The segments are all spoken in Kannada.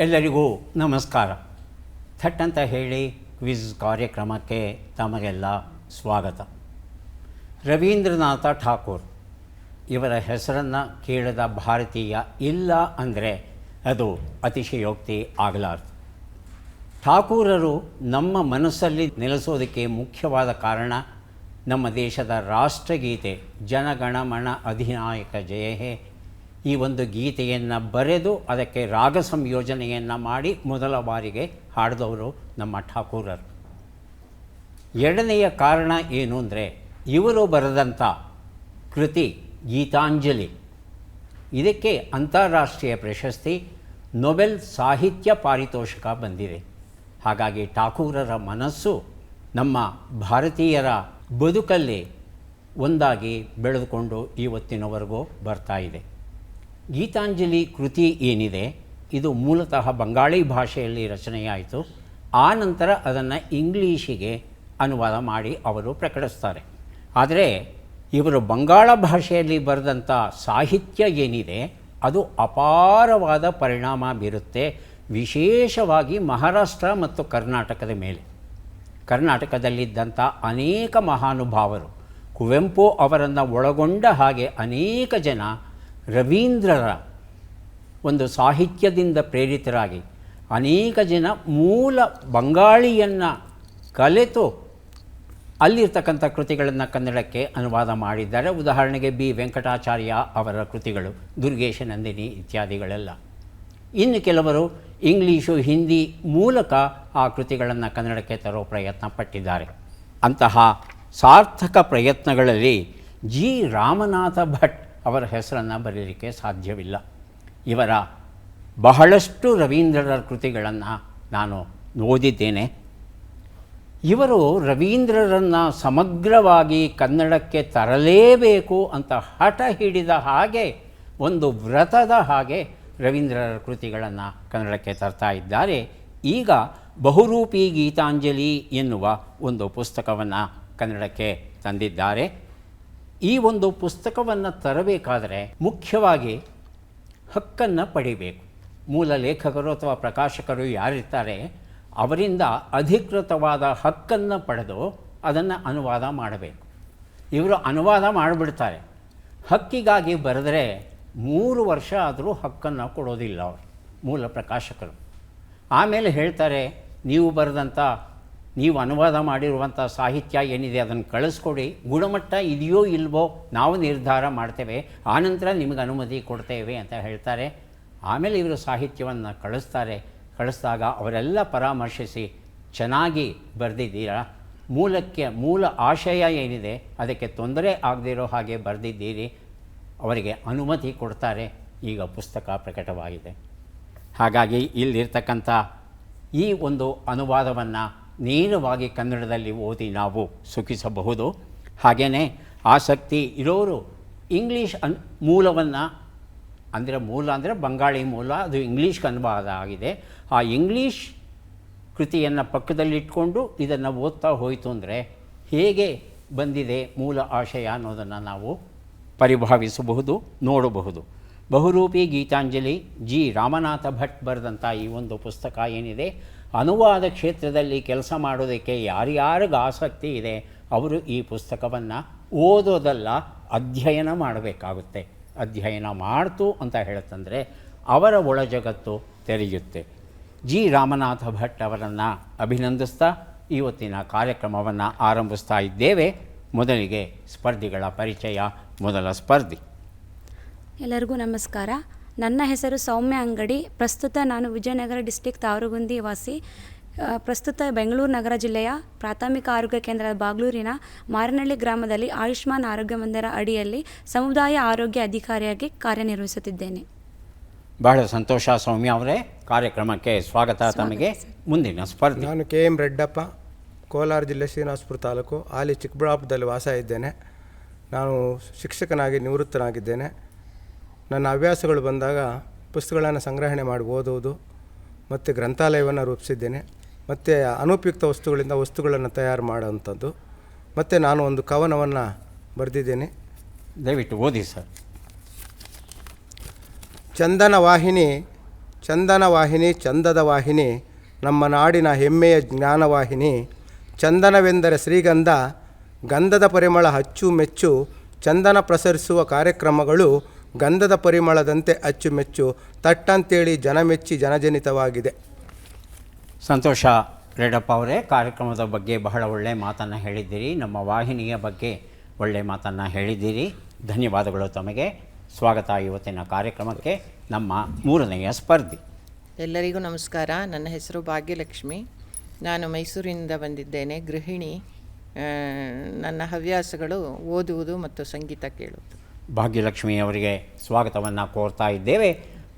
ಎಲ್ಲರಿಗೂ ನಮಸ್ಕಾರ. ಥಟ್ ಅಂತ ಹೇಳಿ ಕ್ವಿಜ್ ಕಾರ್ಯಕ್ರಮಕ್ಕೆ ತಮಗೆಲ್ಲ ಸ್ವಾಗತ. ರವೀಂದ್ರನಾಥ ಠಾಕೂರ್ ಇವರ ಹೆಸರನ್ನು ಕೇಳದ ಭಾರತೀಯ ಇಲ್ಲ ಅಂದರೆ ಅದು ಅತಿಶಯೋಕ್ತಿ ಆಗಲಾರದು. ಠಾಕೂರರು ನಮ್ಮ ಮನಸ್ಸಲ್ಲಿ ನೆಲೆಸೋದಕ್ಕೆ ಮುಖ್ಯವಾದ ಕಾರಣ ನಮ್ಮ ದೇಶದ ರಾಷ್ಟ್ರಗೀತೆ ಜನಗಣಮಣ ಅಧಿನಾಯಕ ಜಯ ಹೇ ಈ ಒಂದು ಗೀತೆಯನ್ನು ಬರೆದು ಅದಕ್ಕೆ ರಾಗ ಸಂಯೋಜನೆಯನ್ನು ಮಾಡಿ ಮೊದಲ ಬಾರಿಗೆ ಹಾಡಿದವರು ನಮ್ಮ ಠಾಕೂರರು. ಎರಡನೆಯ ಕಾರಣ ಏನು ಅಂದರೆ ಇವರು ಬರೆದಂಥ ಕೃತಿ ಗೀತಾಂಜಲಿ, ಇದಕ್ಕೆ ಅಂತಾರಾಷ್ಟ್ರೀಯ ಪ್ರಶಸ್ತಿ ನೊಬೆಲ್ ಸಾಹಿತ್ಯ ಪಾರಿತೋಷಕ ಬಂದಿದೆ. ಹಾಗಾಗಿ ಠಾಕೂರರ ಮನಸ್ಸು ನಮ್ಮ ಭಾರತೀಯರ ಬದುಕಲ್ಲಿ ಒಂದಾಗಿ ಬೆಳೆದುಕೊಂಡು ಇವತ್ತಿನವರೆಗೂ ಬರ್ತಾ ಇದೆ. ಗೀತಾಂಜಲಿ ಕೃತಿ ಏನಿದೆ ಇದು ಮೂಲತಃ ಬಂಗಾಳಿ ಭಾಷೆಯಲ್ಲಿ ರಚನೆಯಾಯಿತು. ಆ ನಂತರ ಅದನ್ನು ಇಂಗ್ಲೀಷಿಗೆ ಅನುವಾದ ಮಾಡಿ ಅವರು ಪ್ರಕಟಿಸ್ತಾರೆ. ಆದರೆ ಇವರು ಬಂಗಾಳ ಭಾಷೆಯಲ್ಲಿ ಬರೆದಂಥ ಸಾಹಿತ್ಯ ಏನಿದೆ ಅದು ಅಪಾರವಾದ ಪರಿಣಾಮ ಬೀರುತ್ತೆ, ವಿಶೇಷವಾಗಿ ಮಹಾರಾಷ್ಟ್ರ ಮತ್ತು ಕರ್ನಾಟಕದ ಮೇಲೆ. ಕರ್ನಾಟಕದಲ್ಲಿದ್ದಂಥ ಅನೇಕ ಮಹಾನುಭಾವರು, ಕುವೆಂಪು ಅವರನ್ನು ಒಳಗೊಂಡ ಹಾಗೆ ಅನೇಕ ಜನ ರವೀಂದ್ರರ ಒಂದು ಸಾಹಿತ್ಯದಿಂದ ಪ್ರೇರಿತರಾಗಿ ಅನೇಕ ಜನ ಮೂಲ ಬಂಗಾಳಿಯನ್ನು ಕಲಿತು ಅಲ್ಲಿರ್ತಕ್ಕಂಥ ಕೃತಿಗಳನ್ನು ಕನ್ನಡಕ್ಕೆ ಅನುವಾದ ಮಾಡಿದ್ದಾರೆ. ಉದಾಹರಣೆಗೆ ಬಿ ವೆಂಕಟಾಚಾರ್ಯ ಅವರ ಕೃತಿಗಳು, ದುರ್ಗೇಶ ನಂದಿನಿ ಇತ್ಯಾದಿಗಳೆಲ್ಲ. ಇನ್ನು ಕೆಲವರು ಇಂಗ್ಲೀಷು ಹಿಂದಿ ಮೂಲಕ ಆ ಕೃತಿಗಳನ್ನು ಕನ್ನಡಕ್ಕೆ ತರೋ ಪ್ರಯತ್ನ ಪಟ್ಟಿದ್ದಾರೆ. ಅಂತಹ ಸಾರ್ಥಕ ಪ್ರಯತ್ನಗಳಲ್ಲಿ ಜಿ ರಾಮನಾಥ ಭಟ್ ಅವರ ಹೆಸರನ್ನು ಬರೀಲಿಕ್ಕೆ ಸಾಧ್ಯವಿಲ್ಲ. ಇವರ ಬಹಳಷ್ಟು ರವೀಂದ್ರರ ಕೃತಿಗಳನ್ನು ನಾನು ಓದಿದ್ದೇನೆ. ಇವರು ರವೀಂದ್ರರನ್ನು ಸಮಗ್ರವಾಗಿ ಕನ್ನಡಕ್ಕೆ ತರಲೇಬೇಕು ಅಂತ ಹಠ ಹಿಡಿದ ಹಾಗೆ, ಒಂದು ವ್ರತದ ಹಾಗೆ ರವೀಂದ್ರರ ಕೃತಿಗಳನ್ನು ಕನ್ನಡಕ್ಕೆ ತರ್ತಾ ಇದ್ದಾರೆ. ಈಗ ಬಹುರೂಪಿ ಗೀತಾಂಜಲಿ ಎನ್ನುವ ಒಂದು ಪುಸ್ತಕವನ್ನು ಕನ್ನಡಕ್ಕೆ ತಂದಿದ್ದಾರೆ. ಈ ಒಂದು ಪುಸ್ತಕವನ್ನು ತರಬೇಕಾದರೆ ಮುಖ್ಯವಾಗಿ ಹಕ್ಕನ್ನು ಪಡಿಬೇಕು. ಮೂಲ ಲೇಖಕರು ಅಥವಾ ಪ್ರಕಾಶಕರು ಯಾರಿರ್ತಾರೆ ಅವರಿಂದ ಅಧಿಕೃತವಾದ ಹಕ್ಕನ್ನು ಪಡೆದು ಅದನ್ನು ಅನುವಾದ ಮಾಡಬೇಕು. ಇವರು ಅನುವಾದ ಮಾಡಿಬಿಡ್ತಾರೆ. ಹಕ್ಕಿಗಾಗಿ ಬರೆದರೆ 3 ವರ್ಷ ಆದರೂ ಹಕ್ಕನ್ನು ಕೊಡೋದಿಲ್ಲ ಅವರು ಮೂಲ ಪ್ರಕಾಶಕರು. ಆಮೇಲೆ ಹೇಳ್ತಾರೆ, ನೀವು ಅನುವಾದ ಮಾಡಿರುವಂಥ ಸಾಹಿತ್ಯ ಏನಿದೆ ಅದನ್ನು ಕಳಿಸ್ಕೊಡಿ, ಗುಣಮಟ್ಟ ಇದೆಯೋ ಇಲ್ವೋ ನಾವು ನಿರ್ಧಾರ ಮಾಡ್ತೇವೆ, ಆನಂತರ ನಿಮಗೆ ಅನುಮತಿ ಕೊಡ್ತೇವೆ ಅಂತ ಹೇಳ್ತಾರೆ. ಆಮೇಲೆ ಇವರು ಸಾಹಿತ್ಯವನ್ನು ಕಳಿಸಿದಾಗ ಅವರೆಲ್ಲ ಪರಾಮರ್ಶಿಸಿ ಚೆನ್ನಾಗಿ ಬರೆದಿದ್ದೀರಾ, ಮೂಲ ಆಶಯ ಏನಿದೆ ಅದಕ್ಕೆ ತೊಂದರೆ ಆಗದಿರೋ ಹಾಗೆ ಬರೆದಿದ್ದೀರಿ, ಅವರಿಗೆ ಅನುಮತಿ ಕೊಡ್ತಾರೆ. ಈಗ ಪುಸ್ತಕ ಪ್ರಕಟವಾಗಿದೆ. ಹಾಗಾಗಿ ಇಲ್ಲಿರ್ತಕ್ಕಂಥ ಈ ಒಂದು ಅನುವಾದವನ್ನು ನೇರವಾಗಿ ಕನ್ನಡದಲ್ಲಿ ಓದಿ ನಾವು ಸುಖಿಸಬಹುದು. ಹಾಗೆಯೇ ಆಸಕ್ತಿ ಇರೋರು ಇಂಗ್ಲೀಷ್ ಮೂಲವನ್ನು ಅಂದರೆ ಬಂಗಾಳಿ ಮೂಲ, ಅದು ಇಂಗ್ಲೀಷ್ಗೆ ಅನುವಾದ ಆಗಿದೆ. ಆ ಇಂಗ್ಲೀಷ್ ಕೃತಿಯನ್ನು ಪಕ್ಕದಲ್ಲಿಟ್ಕೊಂಡು ಇದನ್ನು ಓದ್ತಾ ಹೋಯಿತು ಅಂದರೆ ಹೇಗೆ ಬಂದಿದೆ ಮೂಲ ಆಶಯ ಅನ್ನೋದನ್ನು ನಾವು ಪರಿಭಾವಿಸಬಹುದು, ನೋಡಬಹುದು. ಬಹುರೂಪಿ ಗೀತಾಂಜಲಿ ಜಿ ರಾಮನಾಥ ಭಟ್ ಬರೆದಂಥ ಈ ಒಂದು ಪುಸ್ತಕ ಏನಿದೆ, ಅನುವಾದ ಕ್ಷೇತ್ರದಲ್ಲಿ ಕೆಲಸ ಮಾಡೋದಕ್ಕೆ ಯಾರ್ಯಾರಿಗೆ ಆಸಕ್ತಿ ಇದೆ ಅವರು ಈ ಪುಸ್ತಕವನ್ನು ಓದೋದಲ್ಲ, ಅಧ್ಯಯನ ಮಾಡಬೇಕಾಗುತ್ತೆ. ಅಧ್ಯಯನ ಮಾಡ್ತು ಅಂತ ಹೇಳುತ್ತಂದರೆ ಅವರ ಒಳ ಜಗತ್ತು ತೆರೆಯುತ್ತೆ. ಜಿ ರಾಮನಾಥ ಭಟ್ ಅವರನ್ನು ಅಭಿನಂದಿಸ್ತಾ ಇವತ್ತಿನ ಕಾರ್ಯಕ್ರಮವನ್ನು ಆರಂಭಿಸ್ತಾ ಇದ್ದೇವೆ. ಮೊದಲಿಗೆ ಸ್ಪರ್ಧಿಗಳ ಪರಿಚಯ. ಮೊದಲ ಸ್ಪರ್ಧಿ. ಎಲ್ಲರಿಗೂ ನಮಸ್ಕಾರ. ನನ್ನ ಹೆಸರು ಸೌಮ್ಯ ಅಂಗಡಿ. ಪ್ರಸ್ತುತ ನಾನು ವಿಜಯನಗರ ಡಿಸ್ಟಿಕ್ ತಾವರಗುಂದಿ ವಾಸಿ. ಪ್ರಸ್ತುತ ಬೆಂಗಳೂರು ನಗರ ಜಿಲ್ಲೆಯ ಪ್ರಾಥಮಿಕ ಆರೋಗ್ಯ ಕೇಂದ್ರ ಬಾಗ್ಲೂರಿನ ಮಾರನಹಳ್ಳಿ ಗ್ರಾಮದಲ್ಲಿ ಆಯುಷ್ಮಾನ್ ಆರೋಗ್ಯ ಮಂದಿರ ಅಡಿಯಲ್ಲಿ ಸಮುದಾಯ ಆರೋಗ್ಯ ಅಧಿಕಾರಿಯಾಗಿ ಕಾರ್ಯನಿರ್ವಹಿಸುತ್ತಿದ್ದೇನೆ. ಬಹಳ ಸಂತೋಷ ಸೌಮ್ಯ ಅವರೇ, ಕಾರ್ಯಕ್ರಮಕ್ಕೆ ಸ್ವಾಗತ. ತಮಗೆ ಮುಂದಿನ ಸ್ಪರ್ಧೆ. ನಾನು KM ರೆಡ್ಡಪ್ಪ, ಕೋಲಾರ ಜಿಲ್ಲೆ ಶ್ರೀನಿವಾಸಪುರ ತಾಲೂಕು, ಹಾಲಿ ಚಿಕ್ಕಬಳ್ಳಾಪುರದಲ್ಲಿ ವಾಸ ಇದ್ದೇನೆ. ನಾನು ಶಿಕ್ಷಕನಾಗಿ ನಿವೃತ್ತನಾಗಿದ್ದೇನೆ. ನನ್ನ ಹವ್ಯಾಸಗಳು ಬಂದಾಗ ಪುಸ್ತಕಗಳನ್ನು ಸಂಗ್ರಹಣೆ ಮಾಡಿ ಓದುವುದು ಮತ್ತು ಗ್ರಂಥಾಲಯವನ್ನು ರೂಪಿಸಿದ್ದೇನೆ. ಮತ್ತು ಅನುಪಯುಕ್ತ ವಸ್ತುಗಳನ್ನು ತಯಾರು ಮಾಡೋವಂಥದ್ದು. ಮತ್ತು ನಾನು ಒಂದು ಕವನವನ್ನು ಬರೆದಿದ್ದೇನೆ, ದಯವಿಟ್ಟು ಓದಿ ಸರ್. ಚಂದನ ವಾಹಿನಿ ಚಂದನ ವಾಹಿನಿ ಚಂದದ ವಾಹಿನಿ, ನಮ್ಮ ನಾಡಿನ ಹೆಮ್ಮೆಯ ಜ್ಞಾನವಾಹಿನಿ. ಚಂದನವೆಂದರೆ ಶ್ರೀಗಂಧ, ಗಂಧದ ಪರಿಮಳ ಅಚ್ಚುಮೆಚ್ಚು. ಚಂದನ ಪ್ರಸರಿಸುವ ಕಾರ್ಯಕ್ರಮಗಳು ಗಂಧದ ಪರಿಮಳದಂತೆ ಅಚ್ಚುಮೆಚ್ಚು. ತಟ್ಟಂತೇಳಿ ಜನಮೆಚ್ಚಿ ಜನಜನಿತವಾಗಿದೆ. ಸಂತೋಷ ರೆಡ್ಡಪ್ಪ ಅವರೇ, ಕಾರ್ಯಕ್ರಮದ ಬಗ್ಗೆ ಬಹಳ ಒಳ್ಳೆಯ ಮಾತನ್ನು ಹೇಳಿದ್ದೀರಿ. ನಮ್ಮ ವಾಹಿನಿಯ ಬಗ್ಗೆ ಒಳ್ಳೆಯ ಮಾತನ್ನು ಹೇಳಿದ್ದೀರಿ. ಧನ್ಯವಾದಗಳು ತಮಗೆ. ಸ್ವಾಗತ ಇವತ್ತಿನ ಕಾರ್ಯಕ್ರಮಕ್ಕೆ ನಮ್ಮ ಮೂರನೆಯ ಸ್ಪರ್ಧಿ. ಎಲ್ಲರಿಗೂ ನಮಸ್ಕಾರ. ನನ್ನ ಹೆಸರು ಭಾಗ್ಯಲಕ್ಷ್ಮಿ. ನಾನು ಮೈಸೂರಿನಿಂದ ಬಂದಿದ್ದೇನೆ. ಗೃಹಿಣಿ. ನನ್ನ ಹವ್ಯಾಸಗಳು ಓದುವುದು ಮತ್ತು ಸಂಗೀತ ಕೇಳುವುದು. ಭಾಗ್ಯಲಕ್ಷ್ಮಿ ಅವರಿಗೆ ಸ್ವಾಗತವನ್ನು ಕೋರ್ತಾ ಇದ್ದೇವೆ.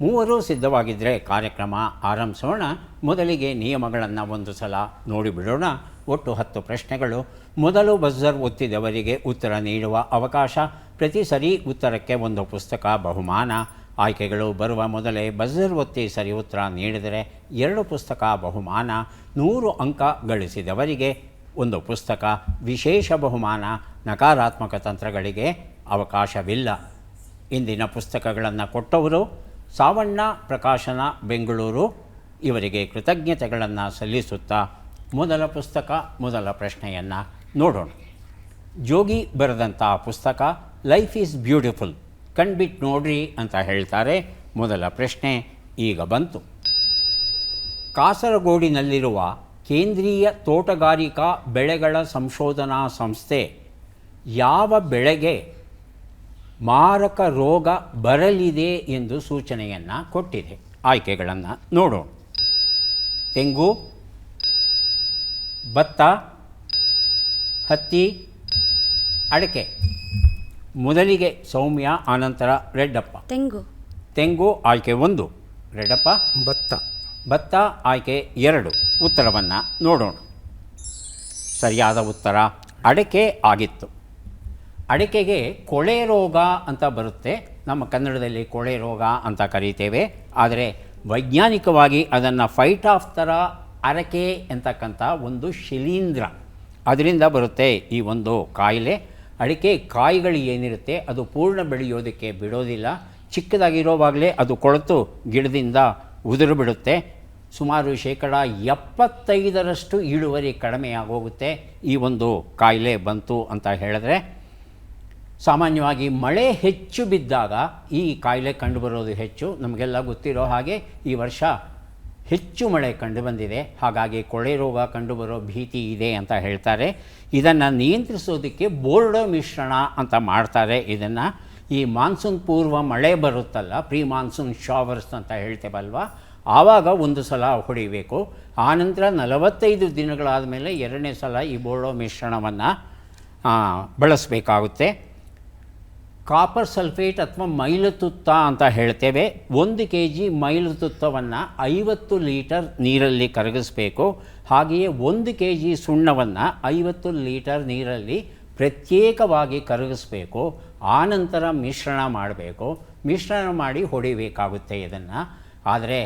ಮೂವರು ಸಿದ್ಧವಾಗಿದ್ದರೆ ಕಾರ್ಯಕ್ರಮ ಆರಂಭಿಸೋಣ. ಮೊದಲಿಗೆ ನಿಯಮಗಳನ್ನು ಒಂದು ಸಲ ನೋಡಿಬಿಡೋಣ. ಒಟ್ಟು 10 ಪ್ರಶ್ನೆಗಳು. ಮೊದಲು ಬಜರ್ ಒತ್ತಿದವರಿಗೆ ಉತ್ತರ ನೀಡುವ ಅವಕಾಶ. ಪ್ರತಿ ಸರಿ ಉತ್ತರಕ್ಕೆ ಒಂದು ಪುಸ್ತಕ ಬಹುಮಾನ. ಆಯ್ಕೆಗಳು ಬರುವ ಮೊದಲೇ ಬಜರ್ ಒತ್ತಿ ಸರಿ ಉತ್ತರ ನೀಡಿದರೆ 2 ಪುಸ್ತಕ ಬಹುಮಾನ. 100 ಅಂಕ ಗಳಿಸಿದವರಿಗೆ ಒಂದು ಪುಸ್ತಕ. ವಿಶೇಷ ಬಹುಮಾನ. ನಕಾರಾತ್ಮಕ ತಂತ್ರಗಳಿಗೆ ಅವಕಾಶವಿಲ್ಲ. ಇಂದಿನ ಪುಸ್ತಕಗಳನ್ನು ಕೊಟ್ಟವರು ಸಾವಣ್ಣ ಪ್ರಕಾಶನ ಬೆಂಗಳೂರು. ಇವರಿಗೆ ಕೃತಜ್ಞತೆಗಳನ್ನು ಸಲ್ಲಿಸುತ್ತಾ ಮೊದಲ ಪುಸ್ತಕ, ಮೊದಲ ಪ್ರಶ್ನೆಯನ್ನು ನೋಡೋಣ. ಜೋಗಿ ಬರೆದಂಥ ಪುಸ್ತಕ ಲೈಫ್ ಈಸ್ ಬ್ಯೂಟಿಫುಲ್. ಕಣ್ಬಿಟ್ಟು ನೋಡ್ರಿ ಅಂತ ಹೇಳ್ತಾರೆ. ಮೊದಲ ಪ್ರಶ್ನೆ ಈಗ ಬಂತು. ಕಾಸರಗೋಡಿನಲ್ಲಿರುವ ಕೇಂದ್ರೀಯ ತೋಟಗಾರಿಕಾ ಬೆಳೆಗಳ ಸಂಶೋಧನಾ ಸಂಸ್ಥೆ ಯಾವ ಬೆಳೆಗೆ ಮಾರಕ ರೋಗ ಬರಲಿದೆ ಎಂದು ಸೂಚನೆಯನ್ನು ಕೊಟ್ಟಿದೆ? ಆಯ್ಕೆಗಳನ್ನು ನೋಡೋಣ. ತೆಂಗು, ಭತ್ತ, ಹತ್ತಿ, ಅಡಿಕೆ. ಮೊದಲಿಗೆ ಸೌಮ್ಯ, ಆನಂತರ ರೆಡ್ಡಪ್ಪ. ತೆಂಗು ಆಯ್ಕೆ 1. ರೆಡ್ಡಪ್ಪ? ಭತ್ತ ಆಯ್ಕೆ 2. ಉತ್ತರವನ್ನು ನೋಡೋಣ. ಸರಿಯಾದ ಉತ್ತರ ಅಡಿಕೆ ಆಗಿತ್ತು. ಅಡಿಕೆಗೆ ಕೊಳೆ ರೋಗ ಅಂತ ಬರುತ್ತೆ. ನಮ್ಮ ಕನ್ನಡದಲ್ಲಿ ಕೊಳೆ ರೋಗ ಅಂತ ಕರೀತೇವೆ. ಆದರೆ ವೈಜ್ಞಾನಿಕವಾಗಿ ಅದನ್ನು ಫೈಟ್ ಆಫ್ ಥರ ಅರಕೆ ಅಂತಕ್ಕಂಥ ಒಂದು ಶಿಲೀಂಧ್ರ, ಅದರಿಂದ ಬರುತ್ತೆ ಈ ಒಂದು ಕಾಯಿಲೆ. ಅಡಿಕೆ ಕಾಯಿಗಳು ಏನಿರುತ್ತೆ ಅದು ಪೂರ್ಣ ಬೆಳೆಯೋದಕ್ಕೆ ಬಿಡೋದಿಲ್ಲ. ಚಿಕ್ಕದಾಗಿರೋವಾಗಲೇ ಅದು ಕೊಳೆತು ಗಿಡದಿಂದ ಉದುರು ಬಿಡುತ್ತೆ. ಸುಮಾರು 75% ಇಳುವರಿ ಕಡಿಮೆಯಾಗೋಗುತ್ತೆ ಈ ಒಂದು ಕಾಯಿಲೆ ಬಂತು ಅಂತ ಹೇಳಿದ್ರೆ. ಸಾಮಾನ್ಯವಾಗಿ ಮಳೆ ಹೆಚ್ಚು ಬಿದ್ದಾಗ ಈ ಕಾಯಿಲೆ ಕಂಡುಬರೋದು ಹೆಚ್ಚು. ನಮಗೆಲ್ಲ ಗೊತ್ತಿರೋ ಹಾಗೆ ಈ ವರ್ಷ ಹೆಚ್ಚು ಮಳೆ ಕಂಡುಬಂದಿದೆ. ಹಾಗಾಗಿ ಕೊಳೆ ರೋಗ ಕಂಡುಬರೋ ಭೀತಿ ಇದೆ ಅಂತ ಹೇಳ್ತಾರೆ. ಇದನ್ನು ನಿಯಂತ್ರಿಸೋದಕ್ಕೆ ಬೋರ್ಡೋ ಮಿಶ್ರಣ ಅಂತ ಮಾಡ್ತಾರೆ. ಇದನ್ನು ಈ ಮಾನ್ಸೂನ್ ಪೂರ್ವ ಮಳೆ ಬರುತ್ತಲ್ಲ, ಪ್ರೀ ಮಾನ್ಸೂನ್ ಶಾವರ್ಸ್ ಅಂತ ಹೇಳ್ತೇವಲ್ವ, ಆವಾಗ ಒಂದು ಸಲ ಹೊಡಿಬೇಕು. ಆನಂತರ 45 ದಿನಗಳಾದ ಮೇಲೆ 2ನೇ ಸಲ ಈ ಬೋರ್ಡೋ ಮಿಶ್ರಣವನ್ನು ಬಳಸಬೇಕಾಗುತ್ತೆ. ಕಾಪರ್ ಸಲ್ಫೇಟ್ ಅಥವಾ ಮೈಲುತುತ್ತ ಅಂತ ಹೇಳ್ತೇವೆ. 1 kg ಮೈಲುತುತ್ತವನ್ನು 50 ಲೀಟರ್ ನೀರಲ್ಲಿ ಕರಗಿಸಬೇಕು. ಹಾಗೆಯೇ 1 kg ಸುಣ್ಣವನ್ನು 50 ಲೀಟರ್ ನೀರಲ್ಲಿ ಪ್ರತ್ಯೇಕವಾಗಿ ಕರಗಿಸಬೇಕು. ಆನಂತರ ಮಿಶ್ರಣ ಮಾಡಬೇಕು. ಮಿಶ್ರಣ ಮಾಡಿ ಹೊಡಿಬೇಕಾಗುತ್ತೆ ಇದನ್ನು. ಆದರೆ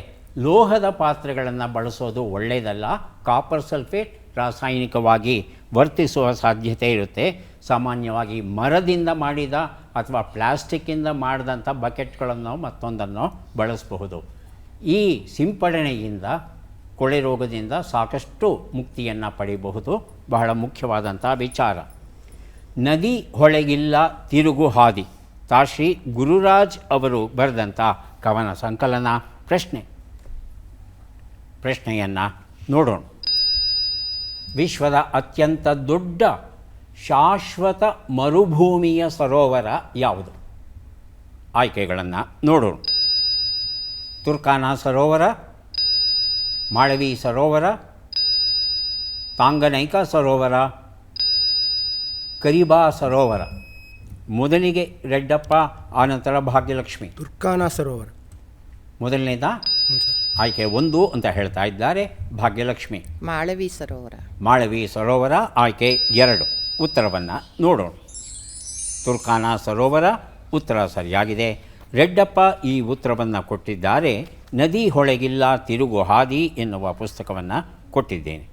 ಲೋಹದ ಪಾತ್ರೆಗಳನ್ನು ಬಳಸೋದು ಒಳ್ಳೆಯದಲ್ಲ. ಕಾಪರ್ ಸಲ್ಫೇಟ್ ರಾಸಾಯನಿಕವಾಗಿ ವರ್ತಿಸುವ ಸಾಧ್ಯತೆ ಇರುತ್ತೆ. ಸಾಮಾನ್ಯವಾಗಿ ಮರದಿಂದ ಮಾಡಿದ ಅಥವಾ ಪ್ಲಾಸ್ಟಿಕ್ಕಿಂದ ಮಾಡಿದಂಥ ಬಕೆಟ್ಗಳನ್ನು ಮತ್ತೊಂದನ್ನು ಬಳಸಬಹುದು. ಈ ಸಿಂಪಡಣೆಯಿಂದ ಕೊಳೆ ರೋಗದಿಂದ ಸಾಕಷ್ಟು ಮುಕ್ತಿಯನ್ನು ಪಡೆಯಬಹುದು. ಬಹಳ ಮುಖ್ಯವಾದಂಥ ವಿಚಾರ. ನದಿ ಹೊಳೆಗಿಲ್ಲ ತಿರುಗು ಹಾದಿ. ತಾಶ್ರೀ ಗುರುರಾಜ್ ಅವರು ಬರೆದಂಥ ಕವನ ಸಂಕಲನ. ಪ್ರಶ್ನೆಯನ್ನು ನೋಡೋಣ. ವಿಶ್ವದ ಅತ್ಯಂತ ದೊಡ್ಡ ಶಾಶ್ವತ ಮರುಭೂಮಿಯ ಸರೋವರ ಯಾವುದು? ಆಯ್ಕೆಗಳನ್ನು ನೋಡೋಣ. ತುರ್ಕಾನಾ ಸರೋವರ, ಮಾಳವಿ ಸರೋವರ, ತಾಂಗನೈಕಾ ಸರೋವರ, ಕರಿಬಾ ಸರೋವರ. ಮೊದಲಿಗೆ ರೆಡ್ಡಪ್ಪ, ಆನಂತರ ಭಾಗ್ಯಲಕ್ಷ್ಮಿ. ತುರ್ಕಾನಾ ಸರೋವರ ಮೊದಲನೇದಾ? ಆಯ್ಕೆ 1 ಅಂತ ಹೇಳ್ತಾ ಇದ್ದಾರೆ ಭಾಗ್ಯಲಕ್ಷ್ಮಿ. ಮಾಳವಿ ಸರೋವರ ಆಯ್ಕೆ 2. ಉತ್ತರವನ್ನು ನೋಡೋಣ. ತುರ್ಕಾನಾ ಸರೋವರ ಉತ್ತರ ಸರಿಯಾಗಿದೆ. ರೆಡ್ಡಪ್ಪ ಈ ಉತ್ತರವನ್ನು ಕೊಟ್ಟಿದ್ದಾರೆ. ನದಿ ಹೊಳೆಗಿಲ್ಲ ತಿರುಗು ಹಾದಿ ಎನ್ನುವ ಪುಸ್ತಕವನ್ನು ಕೊಟ್ಟಿದ್ದೇನೆ.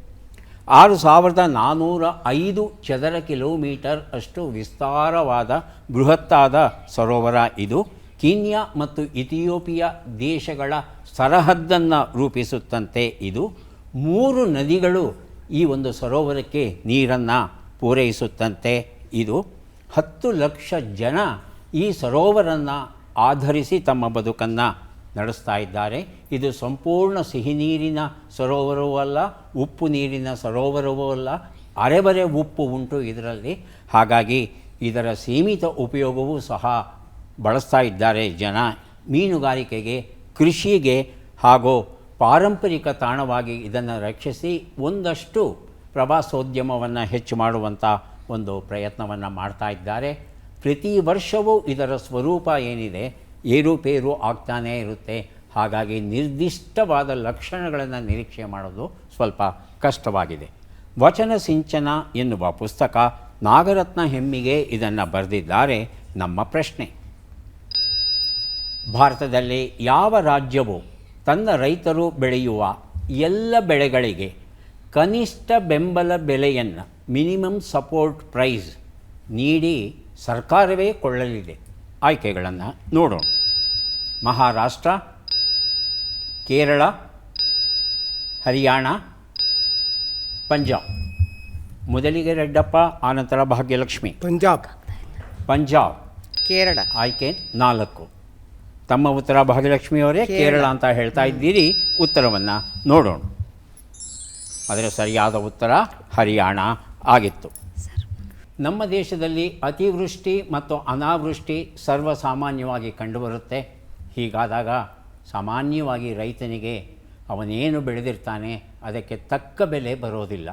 6405 ಚದರ ಕಿಲೋಮೀಟರ್ ಅಷ್ಟು ವಿಸ್ತಾರವಾದ ಬೃಹತ್ತಾದ ಸರೋವರ ಇದು. ಕೀನ್ಯಾ ಮತ್ತು ಇಥಿಯೋಪಿಯಾ ದೇಶಗಳ ಸರಹದ್ದನ್ನು ರೂಪಿಸುತ್ತಂತೆ. ಇದು 3 ನದಿಗಳು ಈ ಒಂದು ಸರೋವರಕ್ಕೆ ನೀರನ್ನು ಪೂರೈಸುತ್ತಂತೆ. ಇದು 10 ಲಕ್ಷ ಜನ ಈ ಸರೋವರನ್ನು ಆಧರಿಸಿ ತಮ್ಮ ಬದುಕನ್ನು ನಡೆಸ್ತಾ ಇದ್ದಾರೆ. ಇದು ಸಂಪೂರ್ಣ ಸಿಹಿ ನೀರಿನ ಸರೋವರವೂ ಅಲ್ಲ, ಉಪ್ಪು ನೀರಿನ ಸರೋವರವೂ ಅಲ್ಲ, ಅರೆಬರೆ ಉಪ್ಪು ಉಂಟು ಇದರಲ್ಲಿ. ಹಾಗಾಗಿ ಇದರ ಸೀಮಿತ ಉಪಯೋಗವೂ ಸಹ ಬಳಸ್ತಾ ಇದ್ದಾರೆ ಜನ. ಮೀನುಗಾರಿಕೆಗೆ, ಕೃಷಿಗೆ ಹಾಗೂ ಪಾರಂಪರಿಕ ತಾಣವಾಗಿ ಇದನ್ನು ರಕ್ಷಿಸಿ ಒಂದಷ್ಟು ಪ್ರವಾಸೋದ್ಯಮವನ್ನು ಹೆಚ್ಚು ಮಾಡುವಂಥ ಒಂದು ಪ್ರಯತ್ನವನ್ನು ಮಾಡ್ತಾ ಇದ್ದಾರೆ. ಪ್ರತಿ ವರ್ಷವೂ ಇದರ ಸ್ವರೂಪ ಏನಿದೆ ಏರುಪೇರು ಆಗ್ತಾನೇ ಇರುತ್ತೆ. ಹಾಗಾಗಿ ನಿರ್ದಿಷ್ಟವಾದ ಲಕ್ಷಣಗಳನ್ನು ನಿರೀಕ್ಷೆ ಮಾಡೋದು ಸ್ವಲ್ಪ ಕಷ್ಟವಾಗಿದೆ. ವಚನ ಸಿಂಚನ ಎನ್ನುವ ಪುಸ್ತಕ ನಾಗರತ್ನ ಹೆಮ್ಮಿಗೆ ಇದನ್ನು ಬರೆದಿದ್ದಾರೆ. ನಮ್ಮ ಪ್ರಶ್ನೆ: ಭಾರತದಲ್ಲಿ ಯಾವ ರಾಜ್ಯವು ತನ್ನ ರೈತರು ಬೆಳೆಯುವ ಎಲ್ಲ ಬೆಳೆಗಳಿಗೆ ಕನಿಷ್ಠ ಬೆಂಬಲ ಬೆಲೆಯನ್ನು ಮಿನಿಮಮ್ ಸಪೋರ್ಟ್ ಪ್ರೈಸ್ ನೀಡಿ ಸರ್ಕಾರವೇ ಕೊಳ್ಳಲಿದೆ? ಆಯ್ಕೆಗಳನ್ನು ನೋಡೋಣ. ಮಹಾರಾಷ್ಟ್ರ, ಕೇರಳ, ಹರಿಯಾಣ, ಪಂಜಾಬ್. ಮೊದಲಿಗೆ ರೆಡ್ಡಪ್ಪ, ಆನಂತರ ಭಾಗ್ಯಲಕ್ಷ್ಮಿ. ಪಂಜಾಬ್. ಕೇರಳ. ಆಯ್ಕೆ 4. ತಮ್ಮ ಉತ್ತರ ಭಾಗ್ಯಲಕ್ಷ್ಮಿಯವರೇ ಕೇರಳ ಅಂತ ಹೇಳ್ತಾ ಇದ್ದೀರಿ. ಉತ್ತರವನ್ನು ನೋಡೋಣ. ಅದರ ಸರಿಯಾದ ಉತ್ತರ ಹರಿಯಾಣ ಆಗಿತ್ತು. ನಮ್ಮ ದೇಶದಲ್ಲಿ ಅತಿವೃಷ್ಟಿ ಮತ್ತು ಅನಾವೃಷ್ಟಿ ಸರ್ವಸಾಮಾನ್ಯವಾಗಿ ಕಂಡುಬರುತ್ತೆ. ಹೀಗಾದಾಗ ಸಾಮಾನ್ಯವಾಗಿ ರೈತನಿಗೆ ಅವನೇನು ಬೆಳೆದಿರ್ತಾನೆ ಅದಕ್ಕೆ ತಕ್ಕ ಬೆಲೆ ಬರೋದಿಲ್ಲ.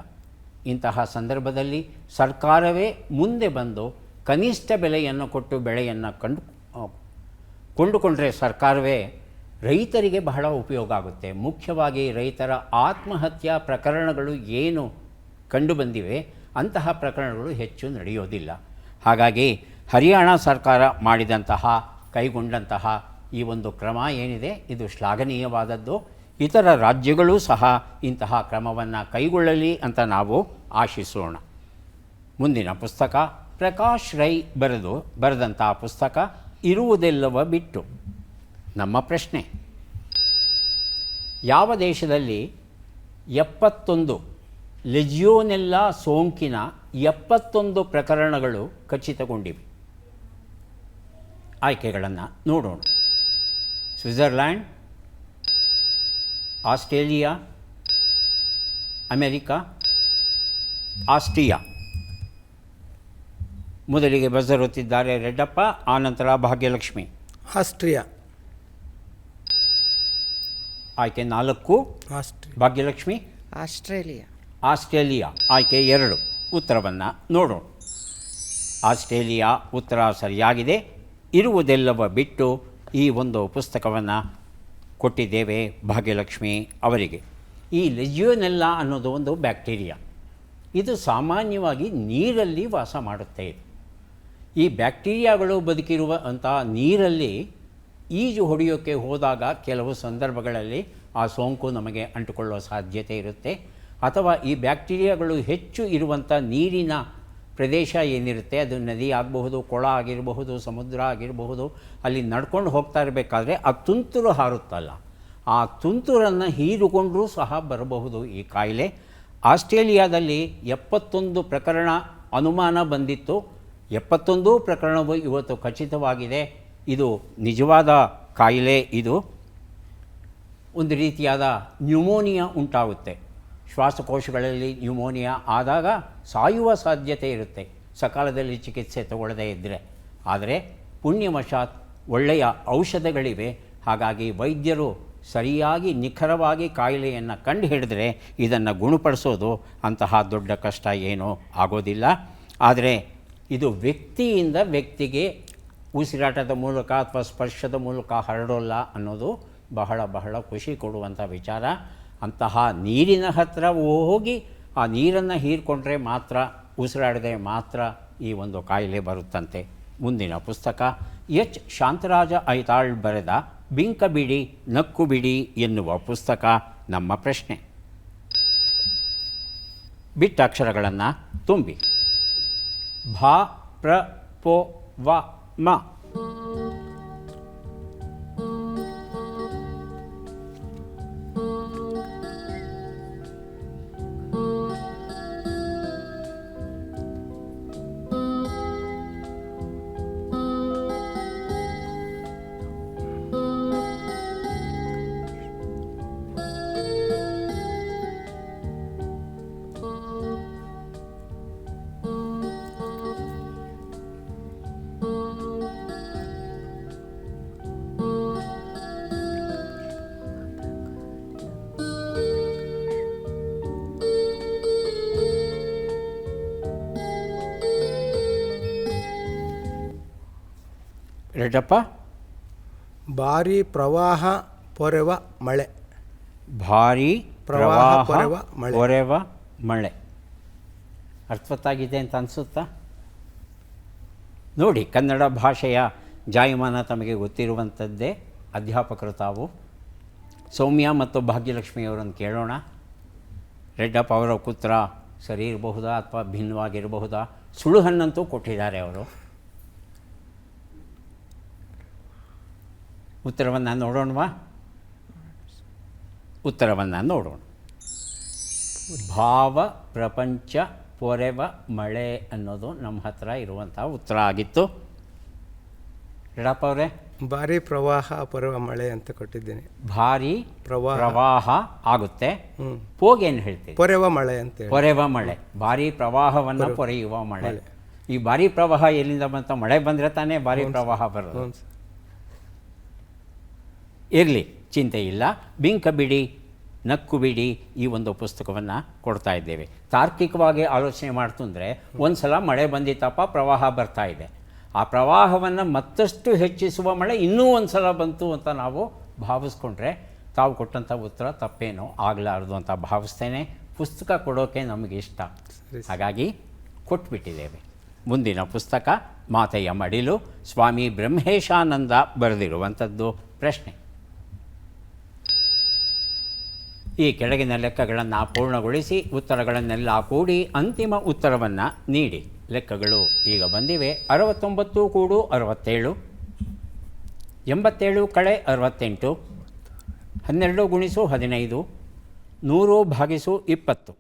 ಇಂತಹ ಸಂದರ್ಭದಲ್ಲಿ ಸರ್ಕಾರವೇ ಮುಂದೆ ಬಂದು ಕನಿಷ್ಠ ಬೆಲೆಯನ್ನು ಕೊಟ್ಟು ಬೆಳೆಯನ್ನು ಕೊಂಡುಕೊಂಡ್ರೆ ಸರ್ಕಾರವೇ ರೈತರಿಗೆ ಬಹಳ ಉಪಯೋಗ ಆಗುತ್ತೆ. ಮುಖ್ಯವಾಗಿ ರೈತರ ಆತ್ಮಹತ್ಯಾ ಪ್ರಕರಣಗಳು ಏನು ಕಂಡುಬಂದಿವೆ ಅಂತಹ ಪ್ರಕರಣಗಳು ಹೆಚ್ಚು ನಡೆಯೋದಿಲ್ಲ. ಹಾಗಾಗಿ ಹರಿಯಾಣ ಸರ್ಕಾರ ಕೈಗೊಂಡಂತಹ ಈ ಒಂದು ಕ್ರಮ ಏನಿದೆ ಇದು ಶ್ಲಾಘನೀಯವಾದದ್ದು. ಇತರ ರಾಜ್ಯಗಳೂ ಸಹ ಇಂತಹ ಕ್ರಮವನ್ನು ಕೈಗೊಳ್ಳಲಿ ಅಂತ ನಾವು ಆಶಿಸೋಣ. ಮುಂದಿನ ಪುಸ್ತಕ ಪ್ರಕಾಶ್ ರೈ ಬರೆದಂಥ ಪುಸ್ತಕ ಇರುವುದೆಲ್ಲವ ಬಿಟ್ಟು. ನಮ್ಮ ಪ್ರಶ್ನೆ: ಯಾವ ದೇಶದಲ್ಲಿ 71 ಲೆಜಿಯೋನೆಲ್ಲಾ ಸೋಂಕಿನ 71 ಪ್ರಕರಣಗಳು ಖಚಿತಗೊಂಡಿವೆ? ಆಯ್ಕೆಗಳನ್ನು ನೋಡೋಣ. Switzerland, Australia, America, Austria. ಮೊದಲಿಗೆ ಬಜರುತ್ತಿದ್ದಾರೆ ರೆಡ್ಡಪ್ಪ, ಆನಂತರ ಭಾಗ್ಯಲಕ್ಷ್ಮಿ. ಆಸ್ಟ್ರಿಯಾ. ಆಯ್ಕೆ 4. ಭಾಗ್ಯಲಕ್ಷ್ಮಿ. ಆಸ್ಟ್ರೇಲಿಯಾ. ಆಯ್ಕೆ 2. ಉತ್ತರವನ್ನು ನೋಡೋಣ. ಆಸ್ಟ್ರೇಲಿಯಾ ಉತ್ತರ ಸರಿಯಾಗಿದೆ. ಇರುವುದೆಲ್ಲವ ಬಿಟ್ಟು ಈ ಒಂದು ಪುಸ್ತಕವನ್ನು ಕೊಟ್ಟಿದ್ದೇವೆ ಭಾಗ್ಯಲಕ್ಷ್ಮಿ ಅವರಿಗೆ. ಈ ಲೆಜಿಯೋನೆಲ್ಲಾ ಅನ್ನೋದು ಒಂದು ಬ್ಯಾಕ್ಟೀರಿಯಾ. ಇದು ಸಾಮಾನ್ಯವಾಗಿ ನೀರಲ್ಲಿ ವಾಸ ಮಾಡುತ್ತೆ. ಈ ಬ್ಯಾಕ್ಟೀರಿಯಾಗಳು ಬದುಕಿರುವಂಥ ನೀರಲ್ಲಿ ಈಜು ಹೊಡೆಯೋಕ್ಕೆ ಹೋದಾಗ ಕೆಲವು ಸಂದರ್ಭಗಳಲ್ಲಿ ಆ ಸೋಂಕು ನಮಗೆ ಅಂಟುಕೊಳ್ಳುವ ಸಾಧ್ಯತೆ ಇರುತ್ತೆ. ಅಥವಾ ಈ ಬ್ಯಾಕ್ಟೀರಿಯಾಗಳು ಹೆಚ್ಚು ಇರುವಂಥ ನೀರಿನ ಪ್ರದೇಶ ಏನಿರುತ್ತೆ ಅದು ನದಿ ಆಗಬಹುದು, ಕೊಳ ಆಗಿರಬಹುದು, ಸಮುದ್ರ ಆಗಿರಬಹುದು. ಅಲ್ಲಿ ನಡ್ಕೊಂಡು ಹೋಗ್ತಾ ಇರಬೇಕಾದ್ರೆ ಆ ತುಂತುರು ಹಾರುತ್ತಲ್ಲ, ಆ ತುಂತುರನ್ನು ಹೀರಿಕೊಂಡರೂ ಸಹ ಬರಬಹುದು ಈ ಕಾಯಿಲೆ. ಆಸ್ಟ್ರೇಲಿಯಾದಲ್ಲಿ 71 ಪ್ರಕರಣ ಅನುಮಾನ ಬಂದಿತ್ತು. 71 ಪ್ರಕರಣವು ಇವತ್ತು ಖಚಿತವಾಗಿದೆ. ಇದು ನಿಜವಾದ ಕಾಯಿಲೆ. ಇದು ಒಂದು ರೀತಿಯಾದ ನ್ಯೂಮೋನಿಯಾ ಉಂಟಾಗುತ್ತೆ. ಶ್ವಾಸಕೋಶಗಳಲ್ಲಿ ನ್ಯೂಮೋನಿಯಾ ಆದಾಗ ಸಾಯುವ ಸಾಧ್ಯತೆ ಇರುತ್ತೆ ಸಕಾಲದಲ್ಲಿ ಚಿಕಿತ್ಸೆ ತಗೊಳ್ಳದೇ ಇದ್ದರೆ. ಆದರೆ ಪುಣ್ಯವಶಾತ್ ಒಳ್ಳೆಯ ಔಷಧಗಳಿವೆ. ಹಾಗಾಗಿ ವೈದ್ಯರು ಸರಿಯಾಗಿ ನಿಖರವಾಗಿ ಕಾಯಿಲೆಯನ್ನು ಕಂಡುಹಿಡಿದ್ರೆ ಇದನ್ನು ಗುಣಪಡಿಸೋದು ಅಂತಹ ದೊಡ್ಡ ಕಷ್ಟ ಏನೂ ಆಗೋದಿಲ್ಲ. ಆದರೆ ಇದು ವ್ಯಕ್ತಿಯಿಂದ ವ್ಯಕ್ತಿಗೆ ಉಸಿರಾಟದ ಮೂಲಕ ಅಥವಾ ಸ್ಪರ್ಶದ ಮೂಲಕ ಹರಡೋಲ್ಲ ಅನ್ನೋದು ಬಹಳ ಬಹಳ ಖುಷಿ ಕೊಡುವಂಥ ವಿಚಾರ. ಅಂತಹ ನೀರಿನ ಹತ್ತಿರ ಹೋಗಿ ಆ ನೀರನ್ನು ಹೀರಿಕೊಂಡ್ರೆ ಮಾತ್ರ, ಉಸಿರಾಡದೆ ಮಾತ್ರ ಈ ಒಂದು ಕಾಯಿಲೆ ಬರುತ್ತಂತೆ. ಮುಂದಿನ ಪುಸ್ತಕ ಎಚ್ ಶಾಂತರಾಜ ಐತಾಳ್ ಬರೆದ ಬಿಂಕ ಬಿಡಿ ನಕ್ಕು ಬಿಡಿ ಎನ್ನುವ ಪುಸ್ತಕ. ನಮ್ಮ ಪ್ರಶ್ನೆ: ಬಿಟ್ಟ ಅಕ್ಷರಗಳನ್ನು ತುಂಬಿ. ಭ, ಪ್ರ, ಪೊ, ವ, ಮ. ರೆಡ್ಡಪ್ಪ. ಭಾರಿ ಪ್ರವಾಹ ಪೊರೆವ ಮಳೆ. ಭಾರಿ ಪ್ರವಾಹ ಪೊರೆವ ಮಳೆ. ಪೊರೆವ ಮಳೆ ಅರ್ಥವತ್ತಾಗಿದೆ ಅಂತ ಅನಿಸುತ್ತಾ? ನೋಡಿ, ಕನ್ನಡ ಭಾಷೆಯ ಜಾಯಮಾನ ತಮಗೆ ಗೊತ್ತಿರುವಂಥದ್ದೇ. ಅಧ್ಯಾಪಕರು ತಾವು. ಸೌಮ್ಯ ಮತ್ತು ಭಾಗ್ಯಲಕ್ಷ್ಮಿಯವರನ್ನು ಕೇಳೋಣ. ರೆಡ್ಡಪ್ಪ ಅವರ ಉತ್ತರ ಸರಿ ಇರಬಹುದಾ ಅಥವಾ ಭಿನ್ನವಾಗಿರಬಹುದಾ? ಸುಳುಹನ್ನಂತೂ ಕೊಟ್ಟಿದ್ದಾರೆ ಅವರು. ಉತ್ತರವನ್ನು ನೋಡೋಣವಾ? ಉತ್ತರವನ್ನು ನೋಡೋಣ. ಭಾವ ಪ್ರಪಂಚ ಪೊರೆವ ಮಳೆ ಅನ್ನೋದು ನಮ್ಮ ಹತ್ರ ಇರುವಂಥ ಉತ್ತರ ಆಗಿತ್ತು. ರೆಡ್ಡಪ್ಪ ಅವರೇ, ಭಾರಿ ಪ್ರವಾಹ ಪೊರೆವ ಮಳೆ ಅಂತ ಕೊಟ್ಟಿದ್ದೇನೆ. ಭಾರಿ ಪ್ರವಾಹ ಆಗುತ್ತೆ. ಏನು ಹೇಳ್ತೀವಿ? ಪೊರೆವ ಮಳೆ ಅಂತೇಳಿ. ಪೊರೆವ ಮಳೆ, ಭಾರಿ ಪ್ರವಾಹವನ್ನು ಪೊರೆಯುವ ಮಳೆ. ಈ ಭಾರಿ ಪ್ರವಾಹ ಎಲ್ಲಿಂದ ಬಂತ? ಮಳೆ ಬಂದರೆ ತಾನೇ ಭಾರಿ ಪ್ರವಾಹ ಬರೋದು. ಇರಲಿ, ಚಿಂತೆ ಇಲ್ಲ. ಬಿಂಕ ಬಿಡಿ, ನಕ್ಕು ಬಿಡಿ ಈ ಒಂದು ಪುಸ್ತಕವನ್ನು ಕೊಡ್ತಾ ಇದ್ದೇವೆ. ತಾರ್ಕಿಕವಾಗಿ ಆಲೋಚನೆ ಮಾಡ್ತಂದರೆ ಒಂದು ಸಲ ಮಳೆ ಬಂದಿತ್ತಪ್ಪ, ಪ್ರವಾಹ ಬರ್ತಾ ಇದೆ. ಆ ಪ್ರವಾಹವನ್ನು ಮತ್ತಷ್ಟು ಹೆಚ್ಚಿಸುವ ಮಳೆ ಇನ್ನೂ ಒಂದು ಸಲ ಬಂತು ಅಂತ ನಾವು ಭಾವಿಸ್ಕೊಂಡ್ರೆ ತಾವು ಕೊಟ್ಟಂಥ ಉತ್ತರ ತಪ್ಪೇನೋ ಆಗಲಾರದು ಅಂತ ಭಾವಿಸ್ತೇನೆ. ಪುಸ್ತಕ ಕೊಡೋಕೆ ನಮಗೆ ಇಷ್ಟ, ಹಾಗಾಗಿ ಕೊಟ್ಬಿಟ್ಟಿದ್ದೇವೆ. ಮುಂದಿನ ಪುಸ್ತಕ ಮಾತೆಯ ಮಡಿಲು, ಸ್ವಾಮಿ ಬ್ರಹ್ಮೇಶಾನಂದ ಬರೆದಿರುವಂಥದ್ದು. ಪ್ರಶ್ನೆ: ಈ ಕೆಳಗಿನ ಲೆಕ್ಕಗಳನ್ನು ಪೂರ್ಣಗೊಳಿಸಿ ಉತ್ತರಗಳನ್ನೆಲ್ಲ ಕೂಡಿ ಅಂತಿಮ ಉತ್ತರವನ್ನು ನೀಡಿ. ಲೆಕ್ಕಗಳು ಈಗ ಬಂದಿವೆ. 69 ಕೂಡು 67, 87 ಕಳೆ 68, 12 ಗುಣಿಸು 15, 100 ಭಾಗಿಸು 20.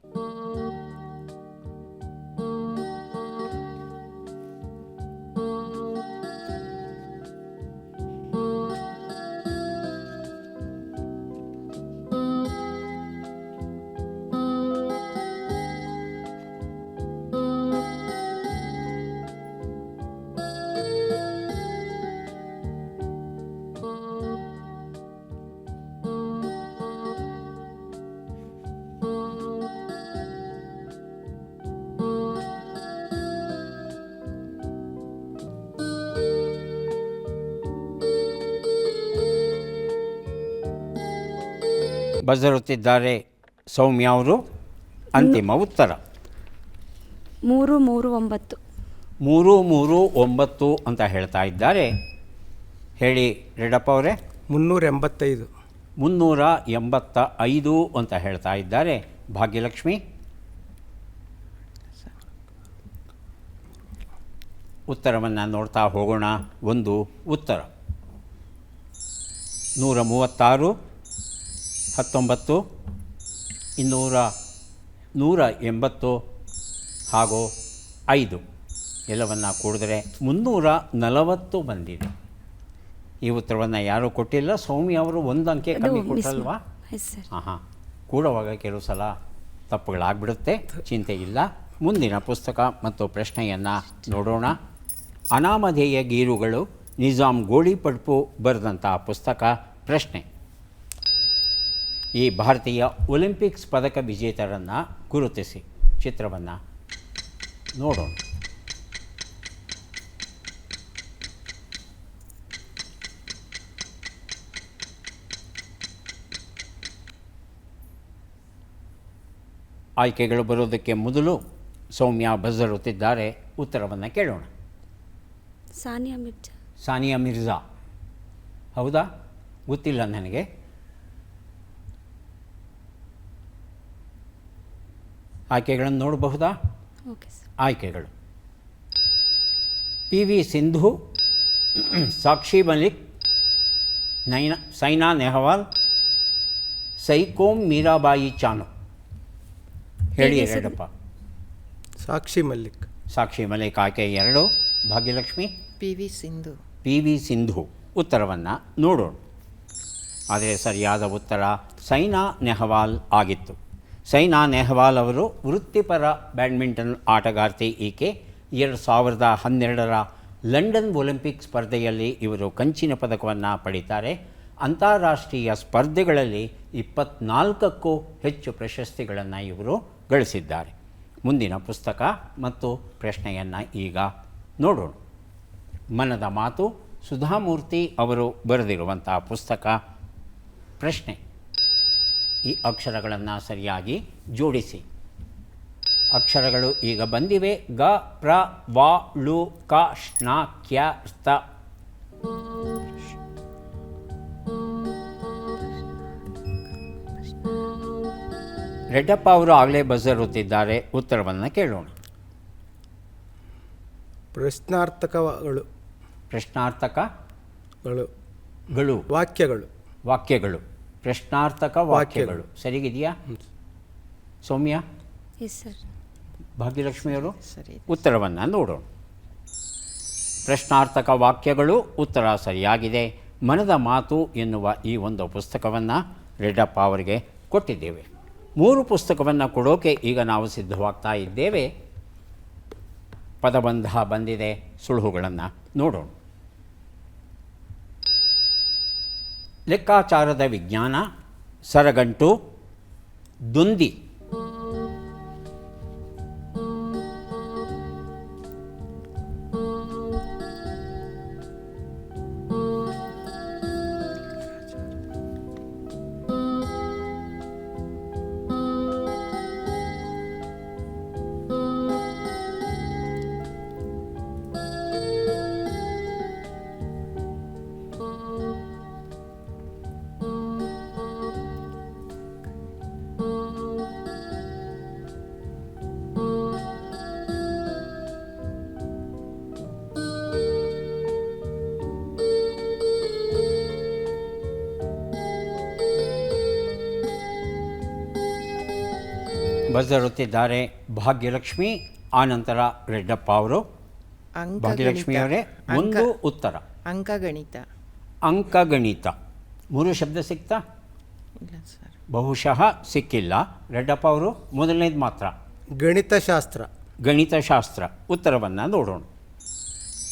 ಬಜರುತ್ತಿದ್ದಾರೆ ಸೌಮ್ಯ ಅವರು. ಅಂತಿಮ ಉತ್ತರ 339. 339 ಅಂತ ಹೇಳ್ತಾ ಇದ್ದಾರೆ. ಹೇಳಿ ರೆಡ್ಡಪ್ಪ ಅವರೇ. 385. 385 ಅಂತ ಹೇಳ್ತಾ ಇದ್ದಾರೆ. ಭಾಗ್ಯಲಕ್ಷ್ಮಿ. ಉತ್ತರವನ್ನು ನೋಡ್ತಾ ಹೋಗೋಣ. ಒಂದು ಉತ್ತರ 136, 19, 180 ಹಾಗೂ 5 ಎಲ್ಲವನ್ನು ಕೂಡಿದ್ರೆ 340 ಬಂದಿದೆ. ಈ ಉತ್ತರವನ್ನು ಯಾರೂ ಕೊಟ್ಟಿಲ್ಲ. ಸೌಮ್ಯ ಅವರು ಒಂದು ಅಂಕೆ ಕಮ್ಮಿ ಕೊಟ್ಟಲ್ವಾ? ಹಾಂ, ಕೂಡುವಾಗ ಕೆಲವು ಸಲ ತಪ್ಪುಗಳಾಗ್ಬಿಡುತ್ತೆ. ಚಿಂತೆ ಇಲ್ಲ. ಮುಂದಿನ ಪುಸ್ತಕ ಮತ್ತು ಪ್ರಶ್ನೆಯನ್ನು ನೋಡೋಣ. ಅನಾಮಧೇಯ ಗೀರುಗಳು, ನಿಜಾಮ್ ಗೋಳಿಪಡ್ಪು ಬರೆದಂಥ ಪುಸ್ತಕ. ಪ್ರಶ್ನೆ: ಈ ಭಾರತೀಯ ಒಲಿಂಪಿಕ್ಸ್ ಪದಕ ವಿಜೇತರನ್ನು ಗುರುತಿಸಿ. ಚಿತ್ರವನ್ನು ನೋಡೋಣ. ಆಯ್ಕೆಗಳು ಬರೋದಕ್ಕೆ ಮೊದಲು ಸೌಮ್ಯ ಬಜರುತ್ತಿದ್ದಾರೆ. ಉತ್ತರವನ್ನು ಕೇಳೋಣ. ಸಾನಿಯಾ ಮಿರ್ಜಾ. ಹೌದಾ? ಗೊತ್ತಿಲ್ಲ ನನಗೆ. ಆಯ್ಕೆಗಳನ್ನು ನೋಡಬಹುದಾ? ಆಯ್ಕೆಗಳು: PV ಸಿಂಧು, ಸಾಕ್ಷಿ ಮಲಿಕ್, ಸೈನಾ ನೆಹವಾಲ್, ಸೈಕೋಮ್ ಮೀರಾಬಾಯಿ ಚಾನು. ಹೇಳಿ ರೆಡ್ಡಪ್ಪ. ಸಾಕ್ಷಿ ಮಲ್ಲಿಕ್. ಸಾಕ್ಷಿ ಮಲಿಕ್ ಆಯ್ಕೆ 2. ಭಾಗ್ಯಲಕ್ಷ್ಮಿ. PV ಸಿಂಧು. PV ಸಿಂಧು. ಉತ್ತರವನ್ನು ನೋಡೋಣ. ಆದರೆ ಸರಿಯಾದ ಉತ್ತರ ಸೈನಾ ನೆಹವಾಲ್ ಆಗಿತ್ತು. ಸೈನಾ ನೆಹವಾಲ್ ಅವರು ವೃತ್ತಿಪರ ಬ್ಯಾಡ್ಮಿಂಟನ್ ಆಟಗಾರ್ತಿ. ಈಕೆ 2012 ಲಂಡನ್ ಒಲಿಂಪಿಕ್ ಸ್ಪರ್ಧೆಯಲ್ಲಿ ಇವರು ಕಂಚಿನ ಪದಕವನ್ನು ಪಡೀತಾರೆ. ಅಂತಾರಾಷ್ಟ್ರೀಯ ಸ್ಪರ್ಧೆಗಳಲ್ಲಿ 24ಕ್ಕೂ ಹೆಚ್ಚು ಪ್ರಶಸ್ತಿಗಳನ್ನು ಇವರು ಗಳಿಸಿದ್ದಾರೆ. ಮುಂದಿನ ಪುಸ್ತಕ ಮತ್ತು ಪ್ರಶ್ನೆಯನ್ನು ಈಗ ನೋಡೋಣ. ಮನದ ಮಾತು, ಸುಧಾಮೂರ್ತಿ ಅವರು ಬರೆದಿರುವಂಥ ಪುಸ್ತಕ. ಪ್ರಶ್ನೆ: ಈ ಅಕ್ಷರಗಳನ್ನು ಸರಿಯಾಗಿ ಜೋಡಿಸಿ. ಅಕ್ಷರಗಳು ಈಗ ಬಂದಿವೆ. ಗ, ಪ್ರ, ವ, ಳು, ಕ, ಶ್ನ, ಕ್ಯ, ಸ್ತ. ರೆಡ್ಡಪ್ಪ ಅವರು ಆಗಲೇ ಬಜರ್ ಒತ್ತಿದ್ದಾರೆ. ಉತ್ತರವನ್ನು ಕೇಳೋಣ. ಪ್ರಶ್ನಾರ್ಥಕಗಳು. ಪ್ರಶ್ನಾರ್ಥಕಗಳು. ವಾಕ್ಯಗಳು. ವಾಕ್ಯಗಳು. ಪ್ರಶ್ನಾರ್ಥಕ ವಾಕ್ಯಗಳು ಸರಿಗಿದೆಯಾ ಸೌಮ್ಯ? Yes sir. ಭಾಗ್ಯಲಕ್ಷ್ಮಿಯವರು ಸರಿ. ಉತ್ತರವನ್ನು ನೋಡೋಣ. ಪ್ರಶ್ನಾರ್ಥಕ ವಾಕ್ಯಗಳು ಉತ್ತರ ಸರಿಯಾಗಿದೆ. ಮನದ ಮಾತು ಎನ್ನುವ ಈ ಒಂದು ಪುಸ್ತಕವನ್ನು ರೆಡ್ಡಪ್ಪ ಅವರಿಗೆ ಕೊಟ್ಟಿದ್ದೇವೆ. 3 ಪುಸ್ತಕವನ್ನು ಕೊಡೋಕೆ ಈಗ ನಾವು ಸಿದ್ಧವಾಗ್ತಾ ಇದ್ದೇವೆ. ಪದಬಂಧ ಬಂದಿದೆ. ಸುಳುಹುಗಳನ್ನು ನೋಡೋಣ. ಲೆಕ್ಕಾಚಾರದ ವಿಜ್ಞಾನ, ಸರಗಂಟು, ದುಂದಿ. ಬಜರುತ್ತಿದ್ದಾರೆ ಭಾಗ್ಯಲಕ್ಷ್ಮಿ, ಆನಂತರ ರೆಡ್ಡಪ್ಪ ಅವರು. ಭಾಗ್ಯಲಕ್ಷ್ಮಿಯವರೇ, ಒಂದು ಉತ್ತರ ಅಂಕಗಣಿತ. ಅಂಕಗಣಿತ. 3 ಶಬ್ದ ಸಿಕ್ತಾ? ಇಲ್ಲ ಸರ್. ಬಹುಶಃ ಸಿಕ್ಕಿಲ್ಲ. ರೆಡ್ಡಪ್ಪ ಅವರು ಮೊದಲನೇದು ಮಾತ್ರ. ಗಣಿತಶಾಸ್ತ್ರ. ಗಣಿತಶಾಸ್ತ್ರ. ಉತ್ತರವನ್ನು ನೋಡೋಣ.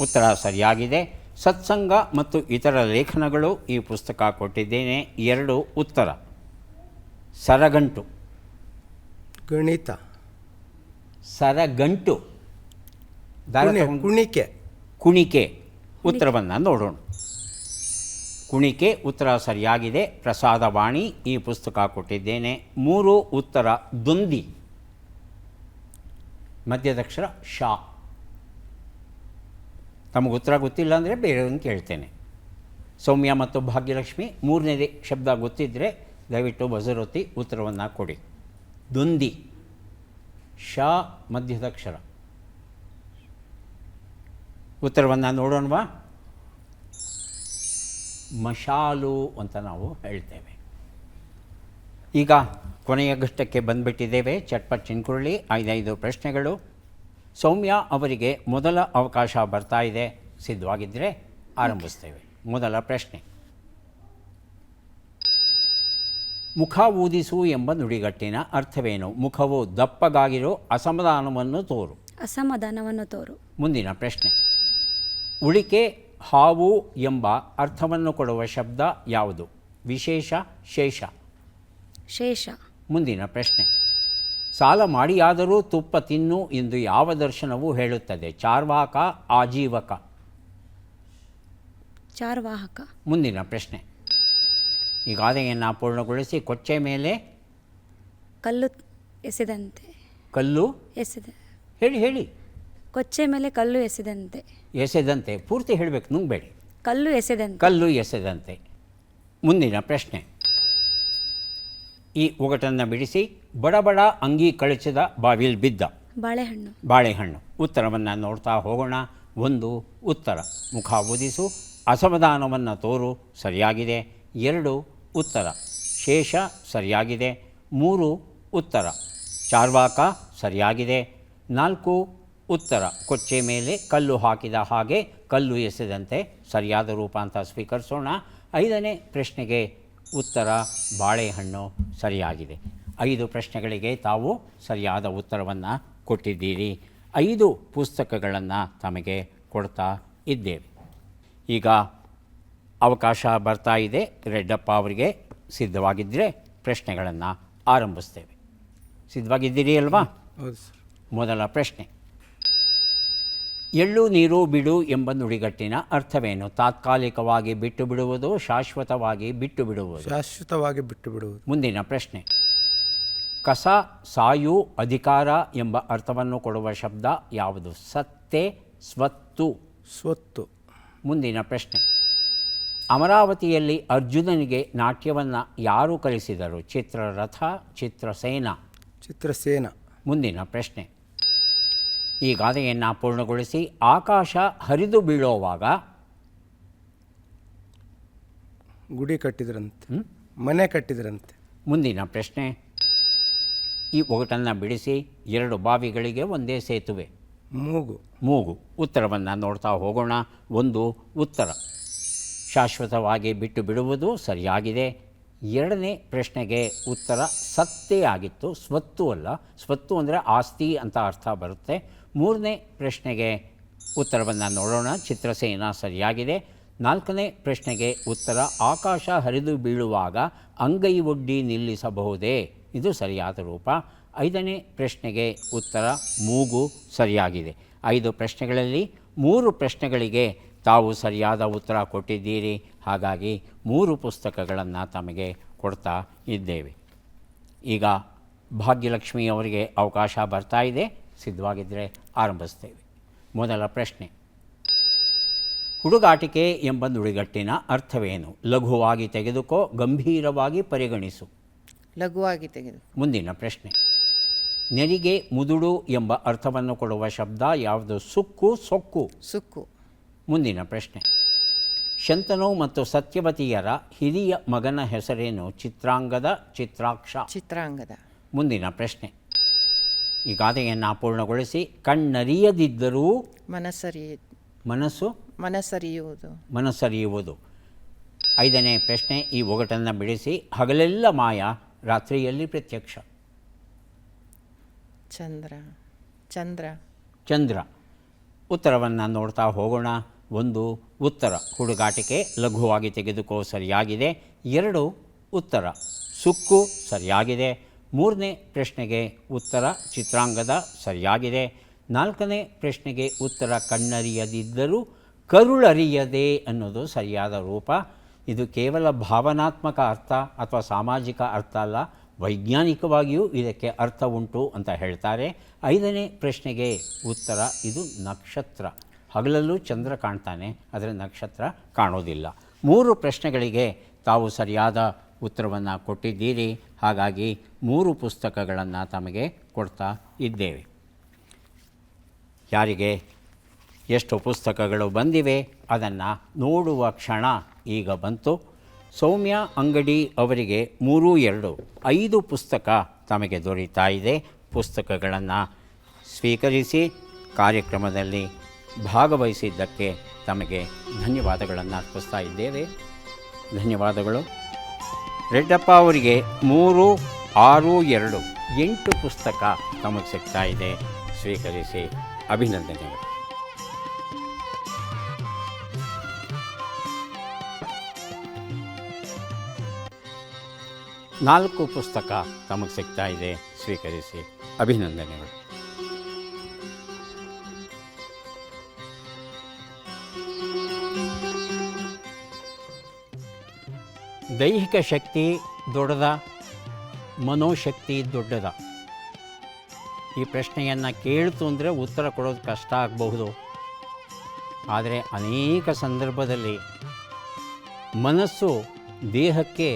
ಉತ್ತರ ಸರಿಯಾಗಿದೆ. ಸತ್ಸಂಗ ಮತ್ತು ಇತರ ಲೇಖನಗಳು ಈ ಪುಸ್ತಕ ಕೊಟ್ಟಿದ್ದೇನೆ. 2 ಉತ್ತರ. ಸರಗಂಟು. ಗಣಿತ. ಸರಗಂಟು. ಕುಣಿಕೆ. ಕುಣಿಕೆ. ಉತ್ತರವನ್ನು ನೋಡೋಣ. ಕುಣಿಕೆ ಉತ್ತರ ಸರಿಯಾಗಿದೆ. ಪ್ರಸಾದವಾಣಿ ಈ ಪುಸ್ತಕ ಕೊಟ್ಟಿದ್ದೇನೆ. 3 ಉತ್ತರ. ದುಂದಿ. ಮಧ್ಯದಕ್ಷರ ಶಾ. ತಮಗೆ ಉತ್ತರ ಗೊತ್ತಿಲ್ಲ ಅಂದರೆ ಬೇರೆಯವ್ರನ್ನ ಕೇಳ್ತೇನೆ. ಸೌಮ್ಯ ಮತ್ತು ಭಾಗ್ಯಲಕ್ಷ್ಮಿ, 3ನೇ ಶಬ್ದ ಗೊತ್ತಿದ್ದರೆ ದಯವಿಟ್ಟು ಬಜರೊತ್ತಿ ಉತ್ತರವನ್ನು ಕೊಡಿ. ದುಂದಿ. ಶಾ ಮಧ್ಯದಕ್ಷರ. ಉತ್ತರವನ್ನು ನೋಡೋಣವಾ? ಮಶಾಲು ಅಂತ ನಾವು ಹೇಳ್ತೇವೆ. ಈಗ ಕೊನೆಯ ಘಟ್ಟಕ್ಕೆ ಬಂದುಬಿಟ್ಟಿದ್ದೇವೆ. ಚಟ್ಪಟ್ ಚಿನ್ಕುರುಳಿ. 5 ಪ್ರಶ್ನೆಗಳು. ಸೌಮ್ಯ ಅವರಿಗೆ ಮೊದಲ ಅವಕಾಶ ಬರ್ತಾ ಇದೆ. ಸಿದ್ಧವಾಗಿದ್ದರೆ ಆರಂಭಿಸ್ತೇವೆ. ಮೊದಲ ಪ್ರಶ್ನೆ: ಮುಖ ಊದಿಸು ಎಂಬ ನುಡಿಗಟ್ಟಿನ ಅರ್ಥವೇನು? ಮುಖವು ದಪ್ಪಗಾಗಿರೋ ಅಸಮಾಧಾನವನ್ನು ತೋರು. ಅಸಮಾಧಾನವನ್ನು ತೋರು. ಮುಂದಿನ ಪ್ರಶ್ನೆ: ಉಳಿಕೆ, ಹಾವು ಎಂಬ ಅರ್ಥವನ್ನು ಕೊಡುವ ಶಬ್ದ ಯಾವುದು? ವಿಶೇಷ, ಶೇಷ? ಶೇಷ. ಮುಂದಿನ ಪ್ರಶ್ನೆ: ಸಾಲ ಮಾಡಿಯಾದರೂ ತುಪ್ಪ ತಿನ್ನು ಎಂದು ಯಾವ ದರ್ಶನವು ಹೇಳುತ್ತದೆ? ಚಾರ್ವಾಕ, ಆಜೀವಕ? ಚಾರ್ವಾಹಕ. ಮುಂದಿನ ಪ್ರಶ್ನೆ: ಈ ಗಾದೆಯನ್ನು ಪೂರ್ಣಗೊಳಿಸಿ. ಕೊಚ್ಚೆ ಮೇಲೆ ಕಲ್ಲು ಎಸೆದಂತೆ. ಕಲ್ಲು ಎಸೆದ. ಹೇಳಿ. ಕೊಚ್ಚೆ ಮೇಲೆ ಕಲ್ಲು ಎಸೆದಂತೆ. ಎಸೆದಂತೆ. ಪೂರ್ತಿ ಹೇಳಬೇಕು, ನುಂಗಬೇಡಿ. ಕಲ್ಲು ಎಸೆದಂತೆ. ಕಲ್ಲು ಎಸೆದಂತೆ. ಮುಂದಿನ ಪ್ರಶ್ನೆ: ಈ ಒಗಟನ್ನು ಬಿಡಿಸಿ. ಬಡ ಅಂಗಿ ಕಳಚಿದ ಬಾವಿಲ್ ಬಿದ್ದ. ಬಾಳೆಹಣ್ಣು. ಬಾಳೆಹಣ್ಣು. ಉತ್ತರವನ್ನು ನೋಡ್ತಾ ಹೋಗೋಣ. 1 ಉತ್ತರ. ಮುಖ ಊದಿಸು. ಅಸಮಾಧಾನವನ್ನು ತೋರು ಸರಿಯಾಗಿದೆ. 2 ಉತ್ತರ. ಶೇಷ ಸರಿಯಾಗಿದೆ. 3 ಉತ್ತರ. ಚಾರ್ವಾಕ ಸರಿಯಾಗಿದೆ. 4 ಉತ್ತರ. ಕೊಚ್ಚೆ ಮೇಲೆ ಕಲ್ಲು ಹಾಕಿದ ಹಾಗೆ ಕಲ್ಲು ಎಸೆದಂತೆ ಸರಿಯಾದ ರೂಪ ಅಂತ ಸ್ವೀಕರಿಸೋಣ. 5ನೇ ಪ್ರಶ್ನೆಗೆ ಉತ್ತರ ಬಾಳೆಹಣ್ಣು ಸರಿಯಾಗಿದೆ. 5 ಪ್ರಶ್ನೆಗಳಿಗೆ ತಾವು ಸರಿಯಾದ ಉತ್ತರವನ್ನು ಕೊಟ್ಟಿದ್ದೀರಿ. 5 ಪುಸ್ತಕಗಳನ್ನು ತಮಗೆ ಕೊಡ್ತಾ ಇದ್ದೇವೆ. ಈಗ ಅವಕಾಶ ಬರ್ತಾ ಇದೆ. ರೆಡ್ಡಪ್ಪ ಅವರಿಗೆ ಸಿದ್ಧವಾಗಿದ್ದರೆ ಪ್ರಶ್ನೆಗಳನ್ನು ಆರಂಭಿಸ್ತೇವೆ. ಸಿದ್ಧವಾಗಿದ್ದೀರಿ ಅಲ್ವಾ? ಹೌದು ಸರ್. ಮೊದಲ ಪ್ರಶ್ನೆ: ಎಳ್ಳು ನೀರು ಬಿಡು ಎಂಬ ನುಡಿಗಟ್ಟಿನ ಅರ್ಥವೇನು? ತಾತ್ಕಾಲಿಕವಾಗಿ ಬಿಟ್ಟು ಬಿಡುವುದು, ಶಾಶ್ವತವಾಗಿ ಬಿಟ್ಟು ಬಿಡುವುದು. ಶಾಶ್ವತವಾಗಿ ಬಿಟ್ಟು ಬಿಡುವುದು. ಮುಂದಿನ ಪ್ರಶ್ನೆ. ಕಸ, ಸಾಯು, ಅಧಿಕಾರ ಎಂಬ ಅರ್ಥವನ್ನು ಕೊಡುವ ಶಬ್ದ ಯಾವುದು? ಸತ್ತೆ, ಸ್ವತ್ತು. ಸ್ವತ್ತು. ಮುಂದಿನ ಪ್ರಶ್ನೆ. ಅಮರಾವತಿಯಲ್ಲಿ ಅರ್ಜುನನಿಗೆ ನಾಟ್ಯವನ್ನು ಯಾರು ಕಲಿಸಿದರು? ಚಿತ್ರರಥ, ಚಿತ್ರಸೇನ. ಚಿತ್ರಸೇನ. ಮುಂದಿನ ಪ್ರಶ್ನೆ. ಈ ಗಾದೆಯನ್ನು ಪೂರ್ಣಗೊಳಿಸಿ. ಆಕಾಶ ಹರಿದು ಬೀಳೋವಾಗ ಗುಡಿ ಕಟ್ಟಿದ್ರಂತೆ, ಮನೆ ಕಟ್ಟಿದ್ರಂತೆ. ಮುಂದಿನ ಪ್ರಶ್ನೆ. ಈ ಒಗಟನ್ನು ಬಿಡಿಸಿ. 2 ಬಾವಿಗಳಿಗೆ ಒಂದೇ ಸೇತುವೆ. ಮೂಗು. ಮೂಗು. ಉತ್ತರವನ್ನು ನೋಡ್ತಾ ಹೋಗೋಣ. 1 ಉತ್ತರ. ಶಾಶ್ವತವಾಗಿ ಬಿಟ್ಟು ಬಿಡುವುದು ಸರಿಯಾಗಿದೆ. 2ನೇ ಪ್ರಶ್ನೆಗೆ ಉತ್ತರ ಸತ್ತೇ ಆಗಿತ್ತು, ಸ್ವತ್ತು ಅಲ್ಲ. ಸ್ವತ್ತು ಅಂದರೆ ಆಸ್ತಿ ಅಂತ ಅರ್ಥ ಬರುತ್ತೆ. 3ನೇ ಪ್ರಶ್ನೆಗೆ ಉತ್ತರವನ್ನು ನೋಡೋಣ. ಚಿತ್ರಸೇನ ಸರಿಯಾಗಿದೆ. 4ನೇ ಪ್ರಶ್ನೆಗೆ ಉತ್ತರ ಆಕಾಶ ಹರಿದು ಬೀಳುವಾಗ ಅಂಗೈ ಒಡ್ಡಿ ನಿಲ್ಲಿಸಬಹುದೇ? ಇದು ಸರಿಯಾದ ರೂಪ. 5ನೇ ಪ್ರಶ್ನೆಗೆ ಉತ್ತರ ಮೂಗು ಸರಿಯಾಗಿದೆ. 5 ಪ್ರಶ್ನೆಗಳಲ್ಲಿ 3 ಪ್ರಶ್ನೆಗಳಿಗೆ ತಾವು ಸರಿಯಾದ ಉತ್ತರ ಕೊಟ್ಟಿದ್ದೀರಿ. ಹಾಗಾಗಿ 3 ಪುಸ್ತಕಗಳನ್ನು ತಮಗೆ ಕೊಡ್ತಾ ಇದ್ದೇವೆ. ಈಗ ಭಾಗ್ಯಲಕ್ಷ್ಮಿ ಅವರಿಗೆ ಅವಕಾಶ ಬರ್ತಾ ಇದೆ. ಸಿದ್ಧವಾಗಿದ್ದರೆ ಆರಂಭಿಸ್ತೇವೆ. ಮೊದಲ ಪ್ರಶ್ನೆ. ಹುಡುಗಾಟಿಕೆ ಎಂಬ ನುಡಿಗಟ್ಟಿನ ಅರ್ಥವೇನು? ಲಘುವಾಗಿ ತೆಗೆದುಕೋ, ಗಂಭೀರವಾಗಿ ಪರಿಗಣಿಸು. ಲಘುವಾಗಿ ತೆಗೆದು. ಮುಂದಿನ ಪ್ರಶ್ನೆ. ನೆರಿಗೆ, ಮುದುಡು ಎಂಬ ಅರ್ಥವನ್ನು ಕೊಡುವ ಶಬ್ದ ಯಾವುದು? ಸುಕ್ಕು, ಸೊಕ್ಕು. ಸುಕ್ಕು. ಮುಂದಿನ ಪ್ರಶ್ನೆ. ಶಂತನು ಮತ್ತು ಸತ್ಯವತಿಯರ ಹಿರಿಯ ಮಗನ ಹೆಸರೇನು? ಚಿತ್ರಾಂಗದ, ಚಿತ್ರಾಕ್ಷ. ಚಿತ್ರಾಂಗದ. ಮುಂದಿನ ಪ್ರಶ್ನೆ. ಈ ಗಾದೆಯನ್ನು ಪೂರ್ಣಗೊಳಿಸಿ. ಕಣ್ಣರಿಯದಿದ್ದರೂ ಮನಸ್ಸರಿಯುವುದು. 5ನೇ ಪ್ರಶ್ನೆ. ಈ ಒಗಟನ್ನು ಬಿಡಿಸಿ. ಹಗಲೆಲ್ಲ ಮಾಯ, ರಾತ್ರಿಯಲ್ಲಿ ಪ್ರತ್ಯಕ್ಷ. ಚಂದ್ರ. ಉತ್ತರವನ್ನು ನೋಡ್ತಾ ಹೋಗೋಣ. 1 ಉತ್ತರ ಹುಡುಗಾಟಿಕೆ, ಲಘುವಾಗಿ ತೆಗೆದುಕೋ ಸರಿಯಾಗಿದೆ. 2 ಉತ್ತರ ಸುಕ್ಕು ಸರಿಯಾಗಿದೆ. 3ನೇ ಪ್ರಶ್ನೆಗೆ ಉತ್ತರ ಚಿತ್ರಾಂಗದ ಸರಿಯಾಗಿದೆ. 4ನೇ ಪ್ರಶ್ನೆಗೆ ಉತ್ತರ ಕಣ್ಣರಿಯದಿದ್ದರೂ ಕರುಳರಿಯದೆ ಅನ್ನೋದು ಸರಿಯಾದ ರೂಪ. ಇದು ಕೇವಲ ಭಾವನಾತ್ಮಕ ಅರ್ಥ ಅಥವಾ ಸಾಮಾಜಿಕ ಅರ್ಥ ಅಲ್ಲ, ವೈಜ್ಞಾನಿಕವಾಗಿಯೂ ಇದಕ್ಕೆ ಅರ್ಥ ಉಂಟು ಅಂತ ಹೇಳ್ತಾರೆ. 5ನೇ ಪ್ರಶ್ನೆಗೆ ಉತ್ತರ ಇದು ನಕ್ಷತ್ರ. ಹಗಲಲ್ಲೂ ಚಂದ್ರ ಕಾಣ್ತಾನೆ, ಆದರೆ ನಕ್ಷತ್ರ ಕಾಣೋದಿಲ್ಲ. 3 ಪ್ರಶ್ನೆಗಳಿಗೆ ತಾವು ಸರಿಯಾದ ಉತ್ತರವನ್ನು ಕೊಟ್ಟಿದ್ದೀರಿ. ಹಾಗಾಗಿ 3 ಪುಸ್ತಕಗಳನ್ನು ತಮಗೆ ಕೊಡ್ತಾ ಇದ್ದೇವೆ. ಯಾರಿಗೆ ಎಷ್ಟು ಪುಸ್ತಕಗಳು ಬಂದಿವೆ ಅದನ್ನು ನೋಡುವ ಕ್ಷಣ ಈಗ ಬಂತು. ಸೌಮ್ಯ ಅಂಗಡಿ ಅವರಿಗೆ 3-2 5 ಪುಸ್ತಕ ತಮಗೆ ದೊರೀತಾ ಇದೆ. ಪುಸ್ತಕಗಳನ್ನು ಸ್ವೀಕರಿಸಿ ಕಾರ್ಯಕ್ರಮದಲ್ಲಿ ಭಾಗವಹಿಸಿದ್ದಕ್ಕೆ ತಮಗೆ ಧನ್ಯವಾದಗಳನ್ನು ಅರ್ಪಿಸ್ತಾ ಇದ್ದೇವೆ. ಧನ್ಯವಾದಗಳು. ರೆಡ್ಡಪ್ಪ ಅವರಿಗೆ 3-6-2 8 ಪುಸ್ತಕ ತಮಗೆ ಸಿಗ್ತಾ ಇದೆ. ಸ್ವೀಕರಿಸಿ ಅಭಿನಂದನೆಗಳು. ನಾಲ್ಕು ಪುಸ್ತಕ ತಮಗೆ ಸಿಗ್ತಾ ಇದೆ. ಸ್ವೀಕರಿಸಿ ಅಭಿನಂದನೆಗಳು. ದೈಹಿಕ ಶಕ್ತಿ ದೊಡ್ಡದ, ಮನೋಶಕ್ತಿ ದೊಡ್ಡದ? ಈ ಪ್ರಶ್ನೆಯನ್ನು ಕೇಳ್ತು ಅಂದರೆ ಉತ್ತರ ಕೊಡೋದು ಕಷ್ಟ ಆಗಬಹುದು. ಆದರೆ ಅನೇಕ ಸಂದರ್ಭದಲ್ಲಿ ಮನಸ್ಸು ದೇಹಕ್ಕೆ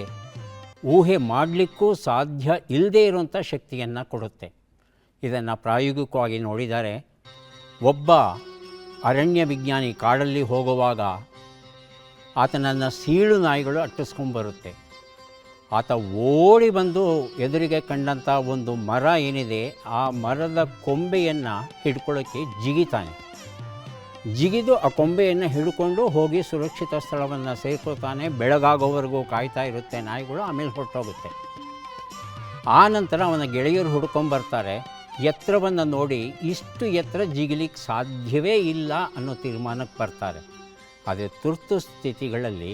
ಊಹೆ ಮಾಡಲಿಕ್ಕೂ ಸಾಧ್ಯ ಇಲ್ಲದೇ ಇರುವಂಥ ಶಕ್ತಿಯನ್ನು ಕೊಡುತ್ತೆ. ಇದನ್ನು ಪ್ರಾಯೋಗಿಕವಾಗಿ ನೋಡಿದರೆ, ಒಬ್ಬ ಅರಣ್ಯ ವಿಜ್ಞಾನಿ ಕಾಡಲ್ಲಿ ಹೋಗುವಾಗ ಆತನನ್ನು ಸೀಳು ನಾಯಿಗಳು ಅಟ್ಟಿಸ್ಕೊಂಡ್ಬರುತ್ತೆ. ಆತ ಓಡಿ ಬಂದು ಎದುರಿಗೆ ಕಂಡಂಥ ಒಂದು ಮರ ಏನಿದೆ ಆ ಮರದ ಕೊಂಬೆಯನ್ನು ಹಿಡ್ಕೊಳ್ಳೋಕ್ಕೆ ಜಿಗಿತಾನೆ. ಜಿಗಿದು ಆ ಕೊಂಬೆಯನ್ನು ಹಿಡ್ಕೊಂಡು ಹೋಗಿ ಸುರಕ್ಷಿತ ಸ್ಥಳವನ್ನು ಸೇರ್ಕೋತಾನೆ. ಬೆಳಗಾಗೋವರೆಗೂ ಕಾಯ್ತಾ ಇರುತ್ತೆ ನಾಯಿಗಳು, ಆಮೇಲೆ ಹೊರಟೋಗುತ್ತೆ. ಆ ನಂತರ ಅವನ ಗೆಳೆಯರು ಹುಡ್ಕೊಂಬರ್ತಾರೆ. ಎತ್ತರವನ್ನು ನೋಡಿ ಇಷ್ಟು ಎತ್ತರ ಜಿಗಿಲಿಕ್ಕೆ ಸಾಧ್ಯವೇ ಇಲ್ಲ ಅನ್ನೋ ತೀರ್ಮಾನಕ್ಕೆ ಬರ್ತಾರೆ. ಆದರೆ ತುರ್ತು ಸ್ಥಿತಿಗಳಲ್ಲಿ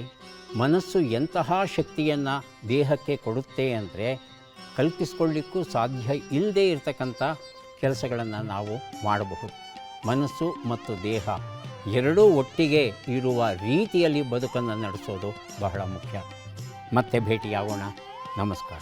ಮನಸ್ಸು ಎಂತಹ ಶಕ್ತಿಯನ್ನು ದೇಹಕ್ಕೆ ಕೊಡುತ್ತೆ ಅಂದರೆ ಕಲ್ಪಿಸ್ಕೊಳ್ಳಿಕ್ಕೂ ಸಾಧ್ಯ ಇಲ್ಲದೇ ಇರತಕ್ಕಂಥ ಕೆಲಸಗಳನ್ನು ನಾವು ಮಾಡಬಹುದು. ಮನಸ್ಸು ಮತ್ತು ದೇಹ ಎರಡೂ ಒಟ್ಟಿಗೆ ಇರುವ ರೀತಿಯಲ್ಲಿ ಬದುಕನ್ನು ನಡೆಸೋದು ಬಹಳ ಮುಖ್ಯ. ಮತ್ತೆ ಭೇಟಿಯಾಗೋಣ. ನಮಸ್ಕಾರ.